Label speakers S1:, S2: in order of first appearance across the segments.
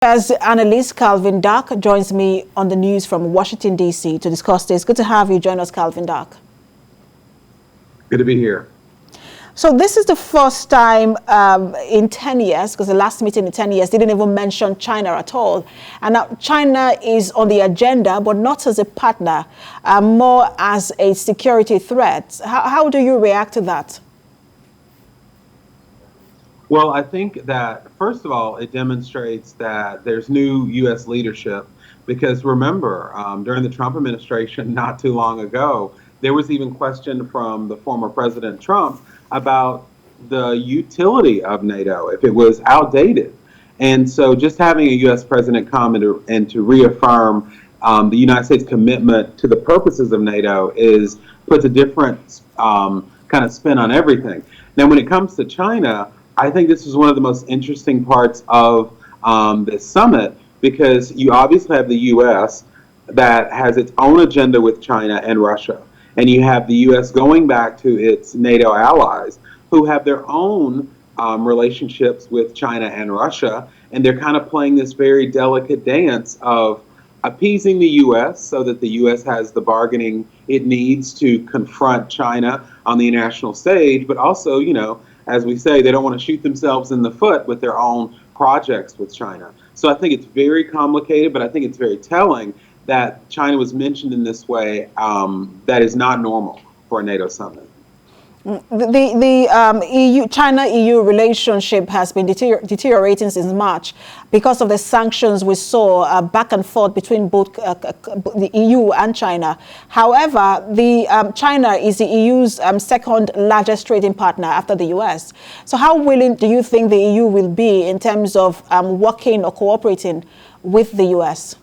S1: As analyst Calvin Dark joins me on the news from Washington, D.C. to discuss this. Good to have you join us, Calvin Dark.
S2: Good to be here.
S1: So this is the first time in 10 years, because the last meeting in 10 years didn't even mention China at all. And now China is on the agenda, but not as a partner, more as a security threat. How do you react to that?
S2: Well, I think that, first of all, it demonstrates that there's new U.S. leadership because remember, during the Trump administration not too long ago, there was even question from the former President Trump about the utility of NATO, if it was outdated. And so just having a U.S. president come and to reaffirm the United States commitment to the purposes of NATO puts a different kind of spin on everything. Now, when it comes to China, I think this is one of the most interesting parts of this summit because you obviously have the U.S. that has its own agenda with China and Russia. And you have the U.S. going back to its NATO allies who have their own relationships with China and Russia. And they're kind of playing this very delicate dance of appeasing the U.S. so that the U.S. has the bargaining it needs to confront China on the international stage, but also, you know, as we say, they don't want to shoot themselves in the foot with their own projects with China. So I think it's very complicated, but I think it's very telling that China was mentioned in this way that is not normal for a NATO summit.
S1: The China-EU relationship has been deteriorating since March because of the sanctions we saw back and forth between both the EU and China. However, China is the EU's second largest trading partner after the US. So how willing do you think the EU will be in terms of working or cooperating with the US?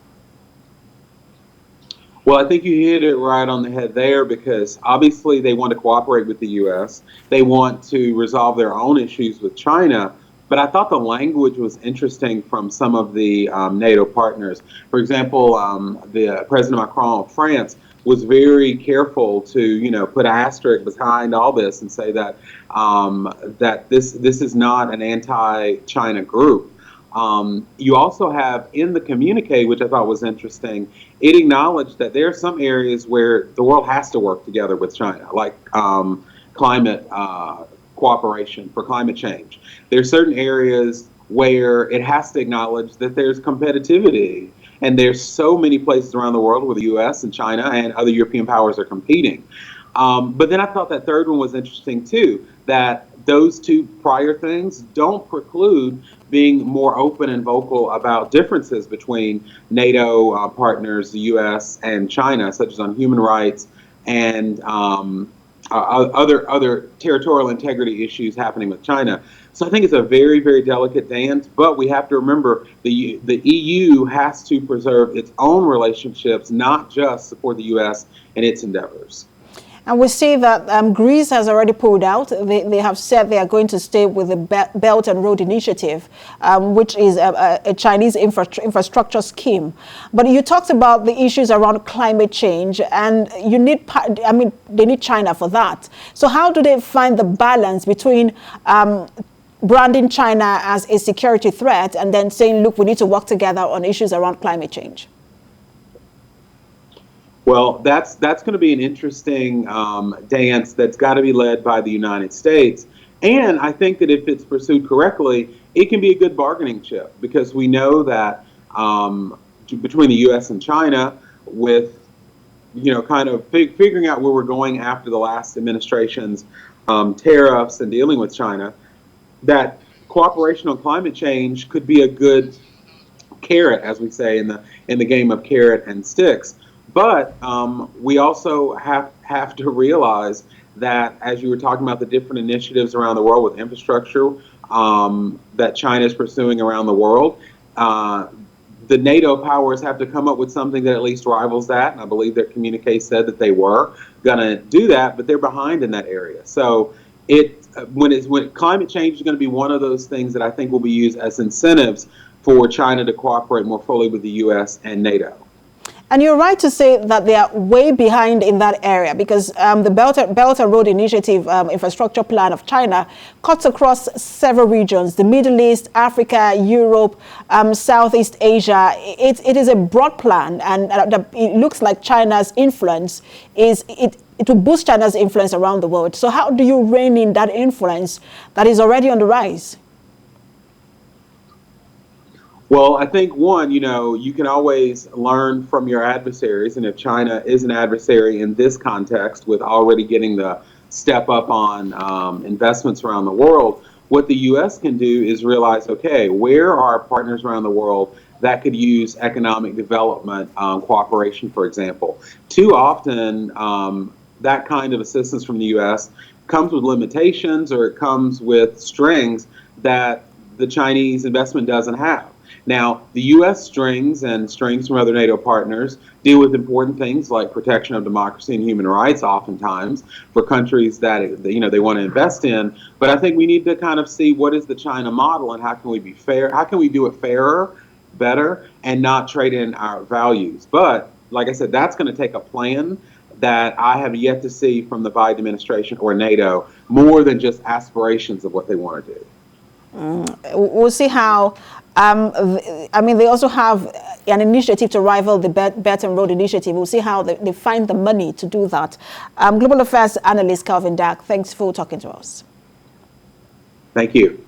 S2: Well, I think you hit it right on the head there because obviously they want to cooperate with the U.S. They want to resolve their own issues with China. But I thought the language was interesting from some of the NATO partners. For example, the President Macron of France was very careful to, you know, put an asterisk behind all this and say that that this is not an anti-China group. You also have in the communique, which I thought was interesting, it acknowledged that there are some areas where the world has to work together with China, like climate cooperation for climate change. There are certain areas where it has to acknowledge that there's competitivity. And there's so many places around the world where the U.S. and China and other European powers are competing. But then I thought that third one was interesting, too, that those two prior things don't preclude being more open and vocal about differences between NATO partners, the U.S. and China, such as on human rights and other territorial integrity issues happening with China. So I think it's a very, very delicate dance, but we have to remember the EU has to preserve its own relationships, not just support the U.S. in its endeavors.
S1: And we see that Greece has already pulled out. They have said they are going to stay with the Belt and Road Initiative, which is a Chinese infrastructure scheme. But you talked about the issues around climate change, and you need, they need China for that. So how do they find the balance between branding China as a security threat and then saying, look, we need to work together on issues around climate change?
S2: Well, that's going to be an interesting dance that's got to be led by the United States. And I think that if it's pursued correctly, it can be a good bargaining chip because we know that between the U.S. and China, with, you know, kind of figuring out where we're going after the last administration's tariffs and dealing with China, that cooperation on climate change could be a good carrot, as we say in the game of carrot and sticks. But we also have to realize that, as you were talking about the different initiatives around the world with infrastructure that China is pursuing around the world, the NATO powers have to come up with something that at least rivals that. And I believe their communique said that they were going to do that, but they're behind in that area. So when climate change is going to be one of those things that I think will be used as incentives for China to cooperate more fully with the U.S. and NATO.
S1: And you're right to say that they are way behind in that area, because the Belt and Road Initiative infrastructure plan of China cuts across several regions: the Middle East, Africa, Europe, Southeast Asia. It is a broad plan, and it looks like China's influence it will boost China's influence around the world. So how do you rein in that influence that is already on the rise?
S2: Well, I think one, you can always learn from your adversaries. And if China is an adversary in this context, with already getting the step up on investments around the world, what the U.S. can do is realize, okay, where are partners around the world that could use economic development cooperation, for example? Too often, that kind of assistance from the U.S. comes with limitations, or it comes with strings that the Chinese investment doesn't have. Now, the U.S. strings and strings from other NATO partners deal with important things like protection of democracy and human rights, oftentimes, for countries that they want to invest in. But I think we need to kind of see what is the China model and how can we be fair, how can we do it fairer, better, and not trade in our values. But like I said, that's going to take a plan that I have yet to see from the Biden administration or NATO, more than just aspirations of what they want to do.
S1: We'll see how. They also have an initiative to rival the Belt and Road Initiative. We'll see how they find the money to do that. Global Affairs analyst Calvin Dack, thanks for talking to us.
S2: Thank you.